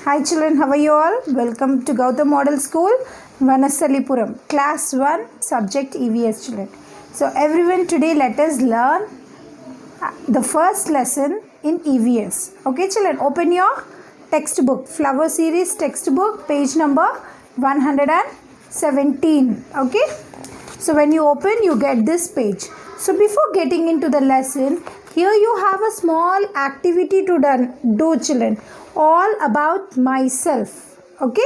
Hi children, how are you all? Welcome to Gautam Model School, Vanasalipuram, Class 1, Subject EVS children. So everyone, today let us learn the first lesson in EVS. Okay children, open your textbook, Flower Series textbook, page number 117. Okay. So when you open, you get this page. So before getting into the lesson, here you have a small activity to do children, all about myself. Okay.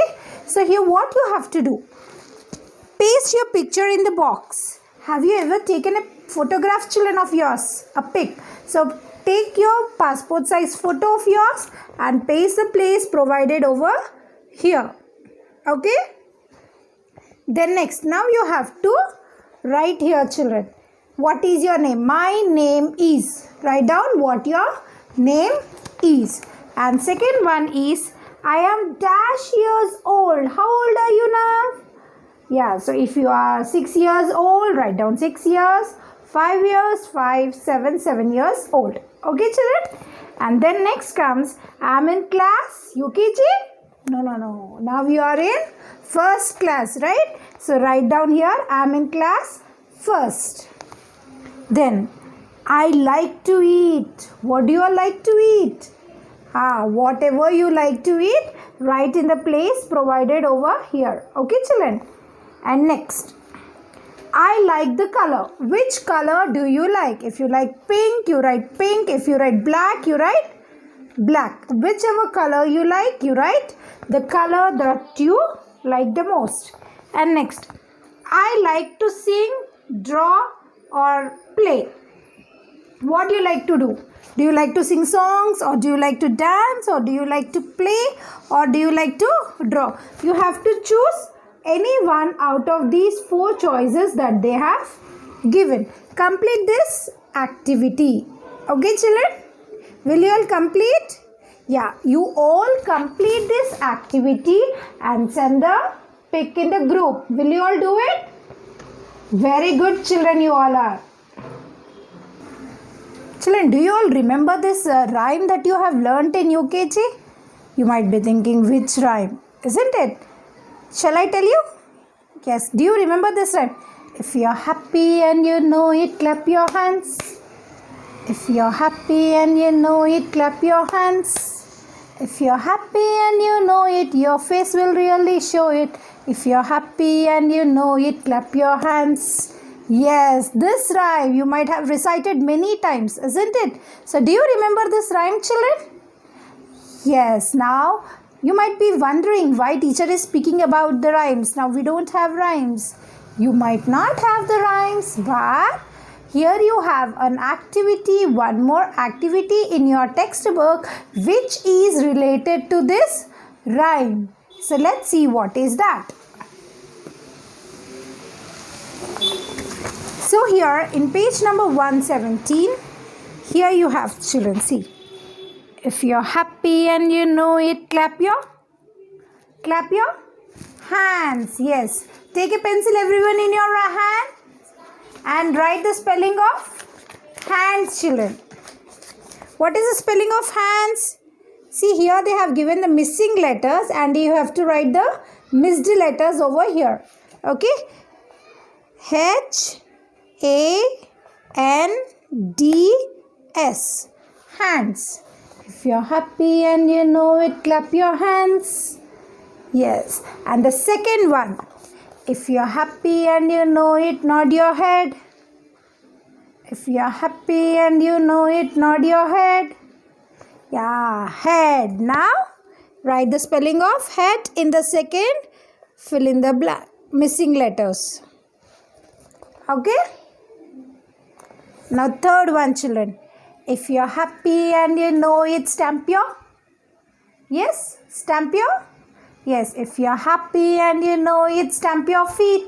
So here what you have to do, paste your picture in the box. Have you ever taken a photograph children of yours, a pic? So take your passport size photo of yours and paste the place provided over here. Okay. Then next, now you have to write here children, what is your name? My name is. Write down what your name is. And second one is, I am dash years old. How old are you now? Yeah, so if you are 6 years old, write down 6 years, 5 years, 5, 7, 7 years old. Okay children? And then next comes, I am in class UKG. No. Now you are in first class, right? So write down here, I am in class first. Then, I like to eat. What do you all like to eat? Whatever you like to eat, write in the place provided over here. Okay children? And next, I like the color. Which color do you like? If you like pink, you write pink. If you write black, you write black. Whichever color you like, you write the color that you like the most. And next, I like to sing, draw or play. What do you like to do? Do you like to sing songs, or do you like to dance, or do you like to play, or do you like to draw? You have to choose any one out of these 4 choices that they have given. Complete this activity. Okay children? Will you all complete? Yeah, you all complete this activity and send the pic in the group. Will you all do it? Very good children, you all are. Children, do you all remember this rhyme that you have learnt in UKG? You might be thinking, which rhyme? Isn't it? Shall I tell you? Yes. Do you remember this rhyme? If you're happy and you know it, clap your hands. If you're happy and you know it, clap your hands. If you're happy and you know it, your face will really show it. If you're happy and you know it, clap your hands. Yes, this rhyme you might have recited many times, isn't it? So do you remember this rhyme children? Yes, now you might be wondering why teacher is speaking about the rhymes. Now we don't have rhymes. You might not have the rhymes, but here you have an activity, one more activity in your textbook which is related to this rhyme. So let's see what is that. So here in page number 117, here you have children, see. If you're happy and you know it, clap your hands. Yes. Take a pencil everyone in your hand and write the spelling of hands children. What is the spelling of hands? See here they have given the missing letters and you have to write the missed letters over here. Okay. H-A-N-D-S. Hands. If you're happy and you know it, clap your hands. Yes. And the second one. If you're happy and you know it, nod your head. If you're happy and you know it, nod your head. Yeah, head. Now, write the spelling of head in the second. Fill in the blank missing letters. Okay? Now, third one, children. If you're happy and you know it, stamp your. Yes, stamp your. Yes, if you're happy and you know it, stamp your feet.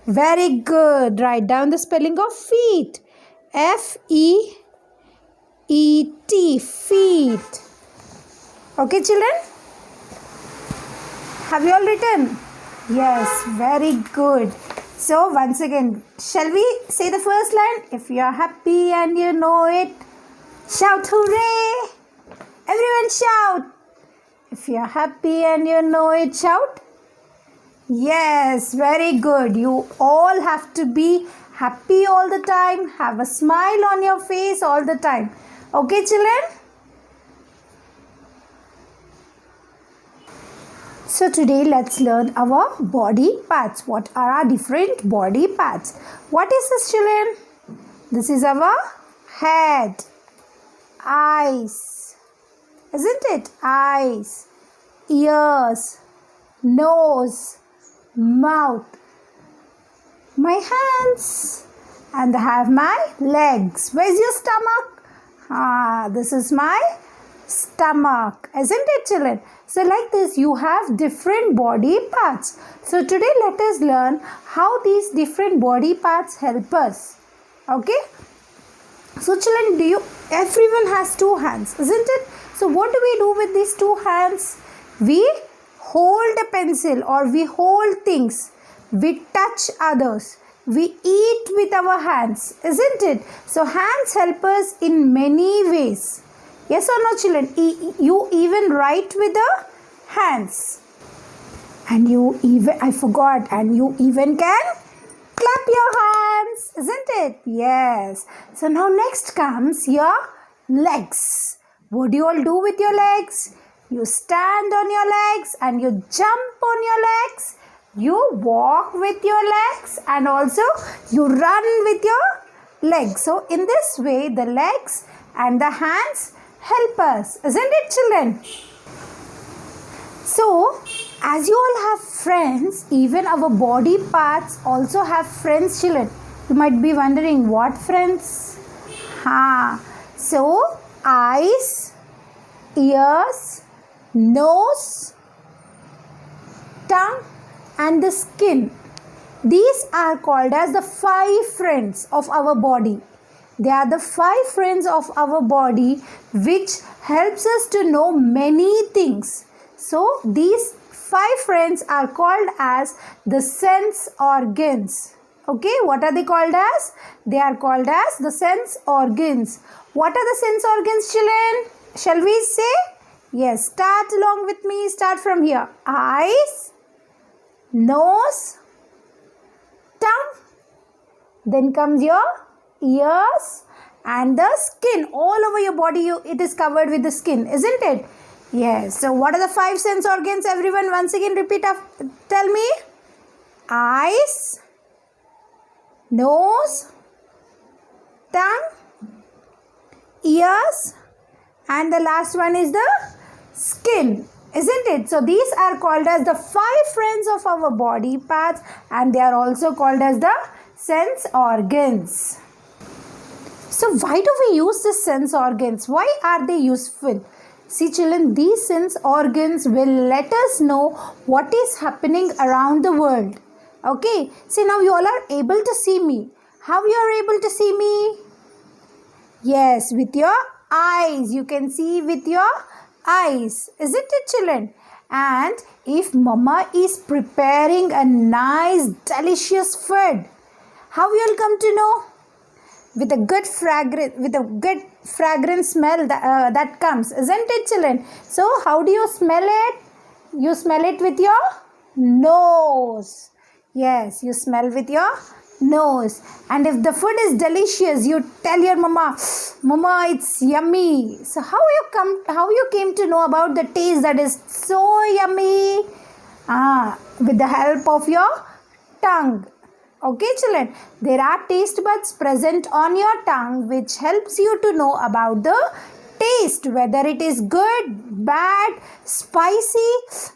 Very good. Write down the spelling of feet. F-E-E-T. Feet. Okay, children? Have you all written? Yes, very good. So, once again, shall we say the first line? If you're happy and you know it, shout hooray! Everyone shout! If you're happy and you know it, shout. Yes, very good. You all have to be happy all the time. Have a smile on your face all the time. Okay, children? So today let's learn our body parts. What are our different body parts? What is this, children? This is our head, eyes, isn't it? Eyes, ears, nose, mouth, my hands, and I have my legs. Where's your stomach? This is my stomach, isn't it, children? So like this, you have different body parts. So today let us learn how these different body parts help us. Okay? So children, everyone has two hands, isn't it? So what do we do with these two hands? We hold a pencil or we hold things. We touch others. We eat with our hands, isn't it? So hands help us in many ways. Yes or no, children? You even write with the hands. And you even can clap your hands, isn't it? Yes. So now next comes your legs. What do you all do with your legs? You stand on your legs and you jump on your legs. You walk with your legs and also you run with your legs. So in this way, the legs and the hands help us, isn't it, children? So, as you all have friends, even our body parts also have friends, children. You might be wondering, what friends? So, eyes, ears, nose, tongue, and the skin. These are called as the 5 friends of our body. They are the 5 friends of our body which helps us to know many things. So these 5 friends are called as the sense organs. Okay, what are they called as? They are called as the sense organs. What are the sense organs, children? Shall we say? Yes, start along with me. Start from here. Eyes, nose, tongue. Then comes your ears and the skin. All over your body it is covered with the skin, isn't it? Yes. So what are the 5 sense organs, everyone? Once again repeat tell me. Eyes, nose, tongue, ears, and the last one is the skin, isn't it? So these are called as the 5 friends of our body parts and they are also called as the sense organs. So why do we use the sense organs? Why are they useful? See, children, these sense organs will let us know what is happening around the world. Okay. See, now you all are able to see me. How you are able to see me? Yes, with your eyes. You can see with your eyes. Isn't it, children? And if mama is preparing a nice, delicious food, how you will come to know? With a good fragrance smell that comes, isn't it, children? So how do you smell it? You smell it with your nose. Yes, you smell with your nose. And if the food is delicious, you tell your mama, it's yummy. So how you came to know about the taste that is so yummy? With the help of your tongue. Okay, children, there are taste buds present on your tongue which helps you to know about the taste, whether it is good, bad, spicy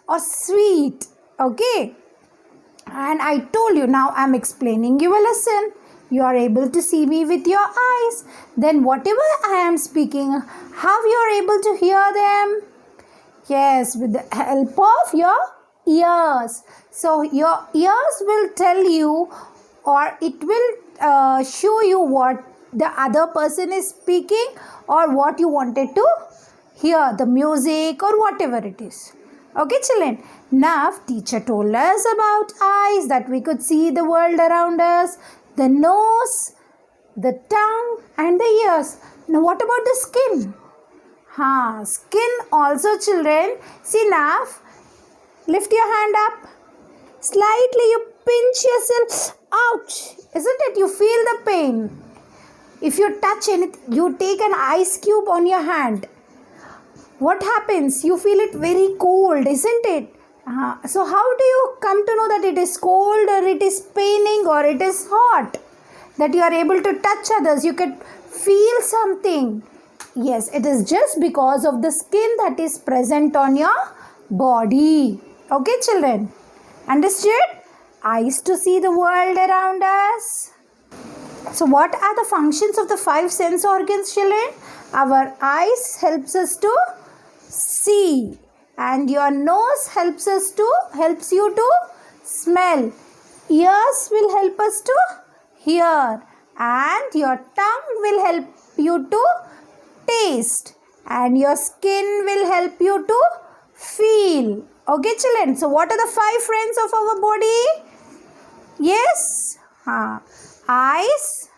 or sweet. Okay, and I told you, now I am explaining you a lesson. You are able to see me with your eyes. Then whatever I am speaking, how you are able to hear them? Yes, with the help of your ears. So your ears will tell you, or it will show you what the other person is speaking or what you wanted to hear, the music or whatever it is. Okay, children. Now, teacher told us about eyes, that we could see the world around us, the nose, the tongue and the ears. Now, what about the skin? Skin also, children. See now, lift your hand up. Slightly you pinch yourself. Ouch! Isn't it? You feel the pain. If you touch anything, you take an ice cube on your hand. What happens? You feel it very cold, isn't it? So how do you come to know that it is cold or it is paining or it is hot? That you are able to touch others, you can feel something. Yes, it is just because of the skin that is present on your body. Okay, children? Understood? Eyes to see the world around us. So what are the functions of the 5 sense organs, children? Our eyes helps us to see, and your nose helps you to smell. Ears will help us to hear, and your tongue will help you to taste, and your skin will help you to feel. Okay, children? So what are the 5 friends of our body? Yes? Eyes,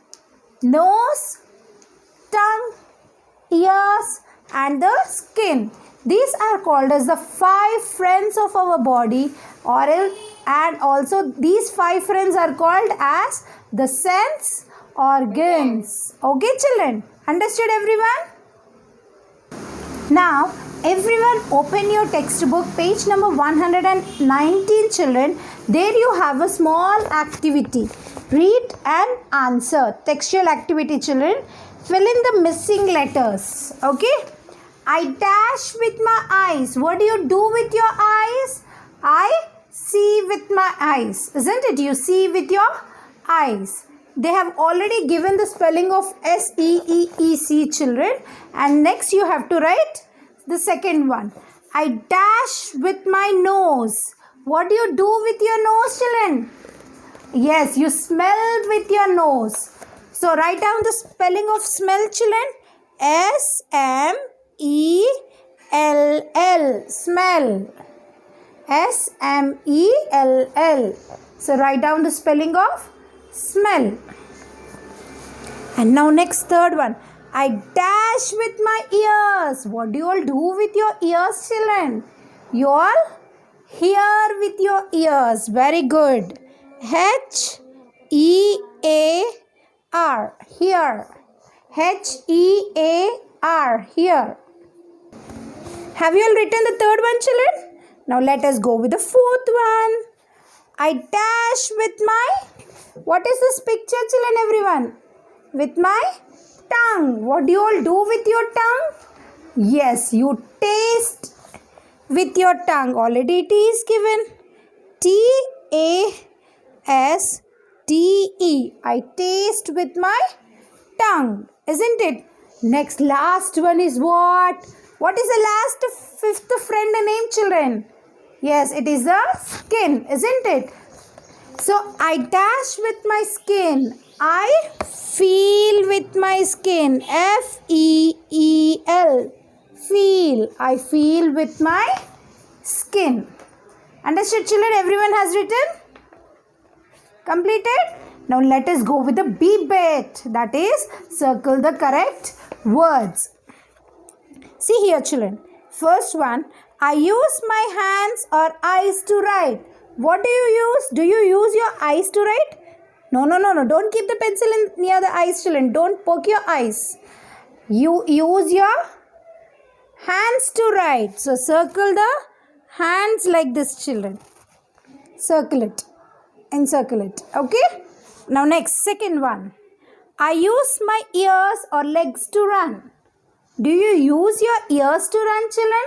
nose, tongue, ears and the skin. These are called as the 5 friends of our body, and also these 5 friends are called as the sense organs. Okay, children? Understood, everyone? Now, everyone open your textbook, page number 119, children. There you have a small activity. Read and answer. Textual activity, children. Fill in the missing letters. Okay? I dash with my eyes. What do you do with your eyes? I see with my eyes. Isn't it? You see with your eyes. They have already given the spelling of S-E-E-E-C, children. And next you have to write the second one. I dash with my nose. What do you do with your nose, children? Yes, you smell with your nose. So write down the spelling of smell, children. S-M-E-L-L. Smell. S-M-E-L-L. So write down the spelling of smell. And now next, third one. I dash with my ears. What do you all do with your ears, children? You all hear with your ears. Very good. H-E-A-R. Hear. H-E-A-R. Hear. Have you all written the third one, children? Now let us go with the fourth one. I dash with my... What is this picture, children, everyone? With my tongue. What do you all do with your tongue? Yes, you taste with your tongue. Already it is given. T-A-S-T-E. I taste with my tongue. Isn't it? Next, last one is what? What is the last fifth friend name, children? Yes, it is the skin. Isn't it? So, I dash with my skin. I feel with my skin. F-E-E-L. Feel. I feel with my skin. Understood, children? Everyone has written? Completed? Now let us go with the B bit. That is, circle the correct words. See here, children. First one, I use my hands or eyes to write. What do you use? Do you use your eyes to write? No. Don't keep the pencil near the eyes, children. Don't poke your eyes. You use your hands to write. So, circle the hands like this, children. Circle it. Encircle it. Okay? Now, next, second one. I use my ears or legs to run. Do you use your ears to run, children?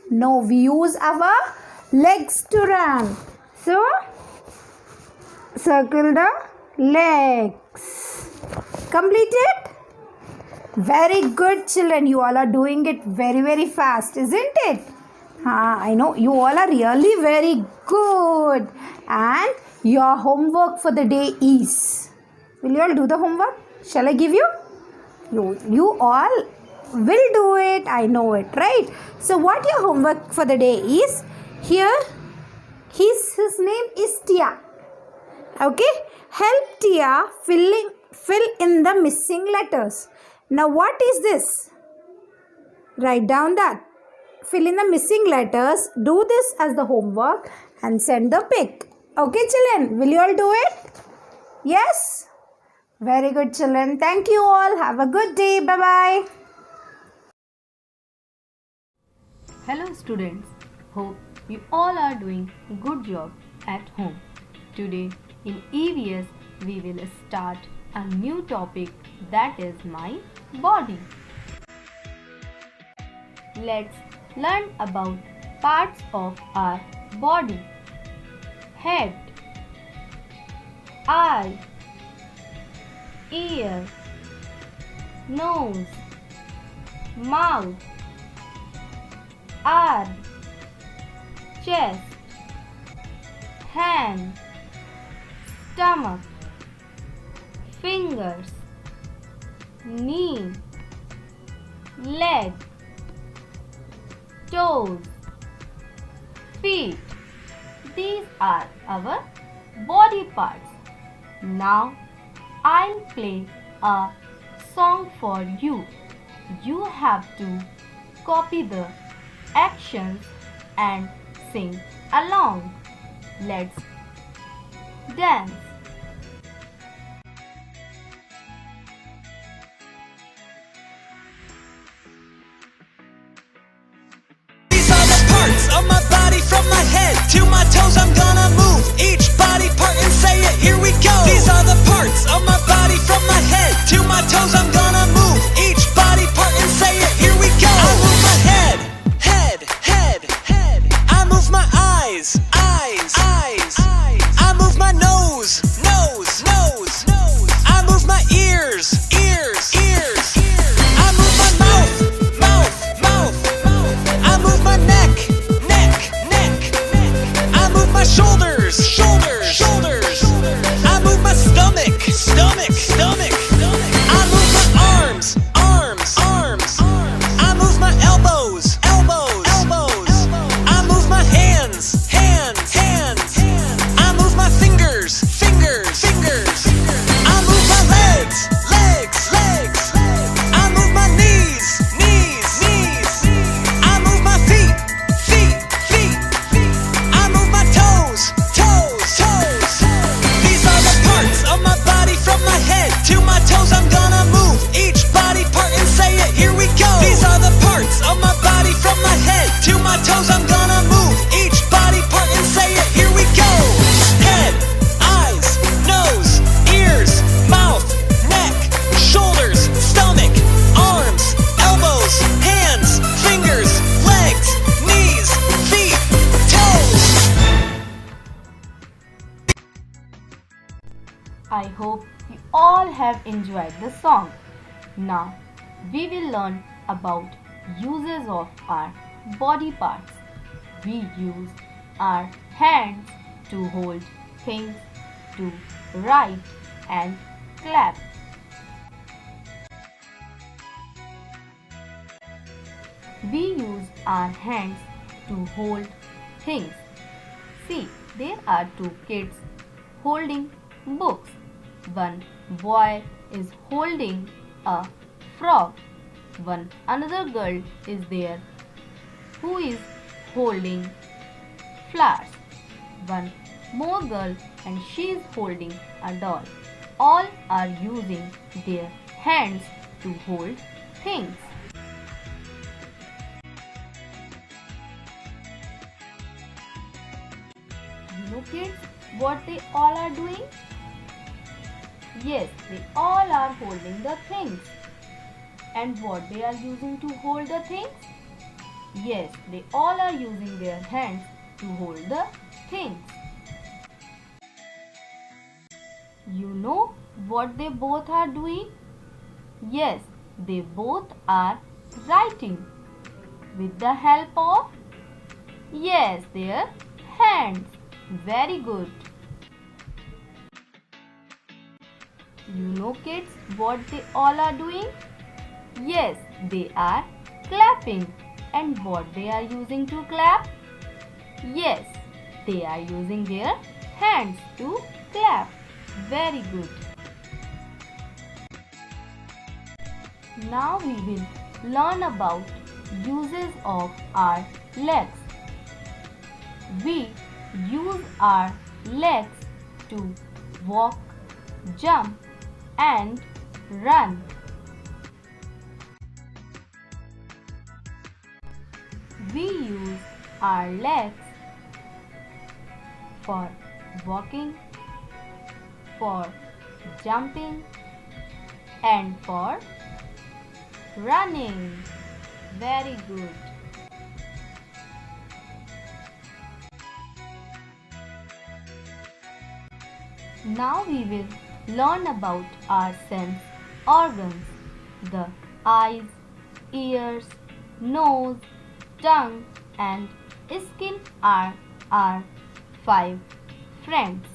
No, we use our legs to run. So, circle the legs. Completed? Very good, children. You all are doing it very, very fast, isn't it? I know you all are really very good. And your homework for the day is... Will you all do the homework? Shall I give you? You all will do it. I know it, right? So, what your homework for the day is? Here, his name is Tia. Okay? Help Tia fill in the missing letters. Now, what is this? Write down that. Fill in the missing letters. Do this as the homework and send the pic. Okay, children? Will you all do it? Yes? Very good, children. Thank you all. Have a good day. Bye-bye. Hello students, hope you all are doing a good job at home. Today in EVS we will start a new topic, that is my body. Let's learn about parts of our body. Head, eye, ear, nose, mouth, arm, chest, hand, stomach, fingers, knee, leg, toes, feet. These are our body parts. Now I'll play a song for you. You have to copy the actions and sing along. Let's dance. These are the parts of my body, from my head to my toes. I'm gonna move each body part and say it. Here we go. These are the parts of my body, from my head to my toes. I'm gonna move each body part and say it. Here we go. I move my head. I move my eyes. I move my nose. I move my ears. I move my mouth. I move my neck. I move my shoulders. I move my stomach. I move my arms. I move my elbows. I move my hands. I move my fingers. I move my legs. I move my knees. I move my feet. I move my toes. These are the parts of my body, from my head to my toes. I'm gonna move each body part and say it. Here we go. These are the parts of my body, from my head to my toes. I'm gonna move each body part and say it. Here we go. Head, eyes, nose, ears, mouth, neck, shoulders, stomach, arms, elbows, hands, fingers, legs, knees, feet, toes. I hope you all have enjoyed the song. Now we will learn about uses of our body parts. We use our hands to hold things, to write and clap. We use our hands to hold things. See, there are two kids holding books. One boy is holding a frog. One another girl is there who is holding flowers. One more girl and she is holding a doll. All are using their hands to hold things. You know kids, what they all are doing? Yes, they all are holding the things. And what they are using to hold the things? Yes, they all are using their hands to hold the things. You know what they both are doing? Yes, they both are writing with the help of, yes, their hands. Very good. You know kids what they all are doing? Yes, they are clapping. And what they are using to clap? Yes, they are using their hands to clap. Very good. Now we will learn about uses of our legs. We use our legs to walk, jump, and run. We use our legs for walking, for jumping, and for running. Very good. Now we will learn about our sense organs. The eyes, ears, nose, tongue and skin are our 5 friends.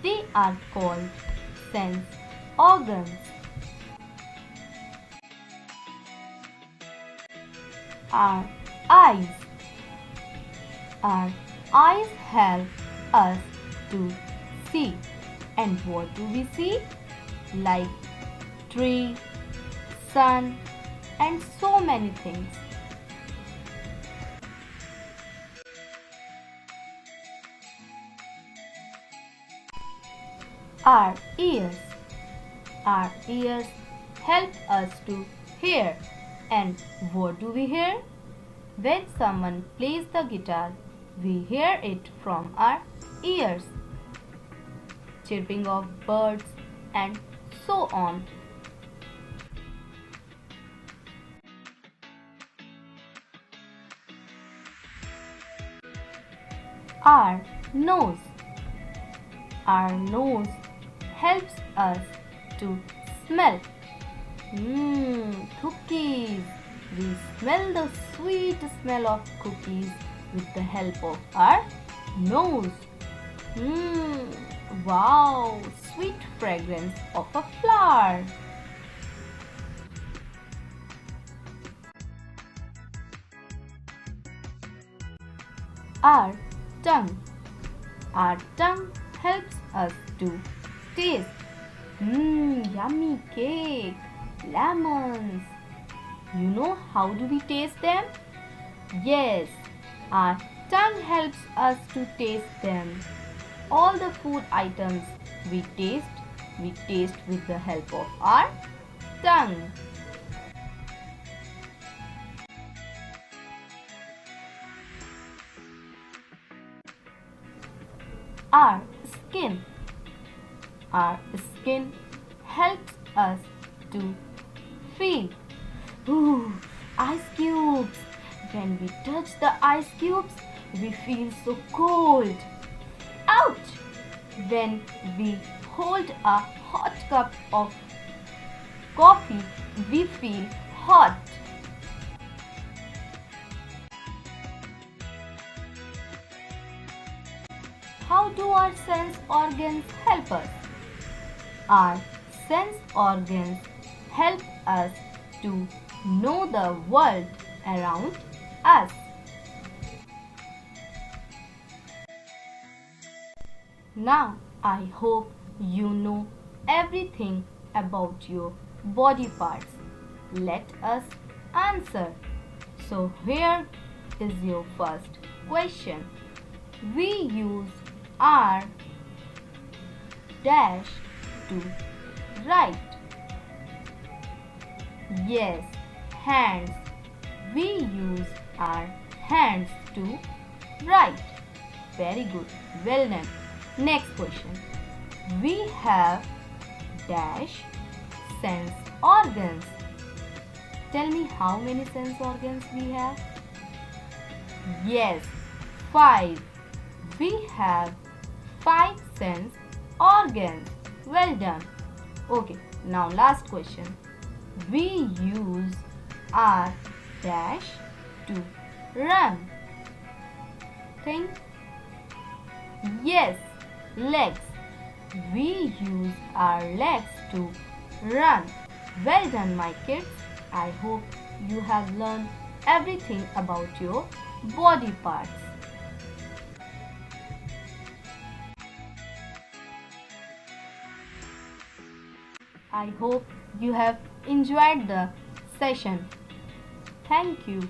They are called sense organs. Our eyes. Our eyes help us to see. And what do we see? Like tree, sun, and so many things. Our ears. Our ears help us to hear. And what do we hear? When someone plays the guitar, we hear it from our ears. Chirping of birds and so on. Our nose. Our nose helps us to smell. Cookies. We smell the sweet smell of cookies with the help of our nose. Wow, sweet fragrance of a flower. Our tongue. Our tongue helps us to taste. Yummy cake, lemons. You know how do we taste them? Yes, our tongue helps us to taste them. All the food items we taste with the help of our tongue. Our skin. Our skin helps us to feel. Ice cubes. When we touch the ice cubes, we feel so cold. Ouch! When we hold a hot cup of coffee, we feel hot. How do our sense organs help us? Our sense organs help us to know the world around us. Now, I hope you know everything about your body parts. Let us answer. So, here is your first question. We use our dash to write. Yes, hands. We use our hands to write. Very good. Well done. Next question. We have dash sense organs. Tell me how many sense organs we have? Yes, 5. We have 5 sense organs. Well done. Okay, now last question. We use our dash to run. Think. Yes, legs. We use our legs to run. Well done, my kids. I hope you have learned everything about your body parts. I hope you have enjoyed the session. Thank you.